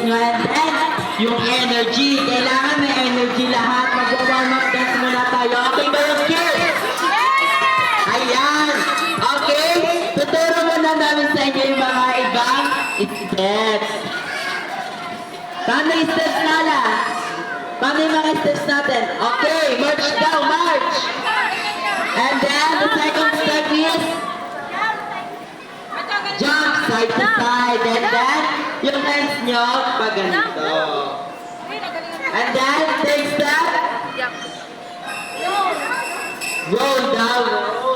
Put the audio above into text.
nyo. And then, yung energy. Kailangan may energy lahat. Mag-warm up dance muna tayo. Okay ba yung kids? Ayan. Okay? Tuturo muna namin sa inyo yung mga ibang steps. Paano yung steps nala? Paano yung mga steps natin? Okay, march daw, march! And then, the second step is jump side to side. And then, yung hands nyo, pag ganito. And then, third step, roll down.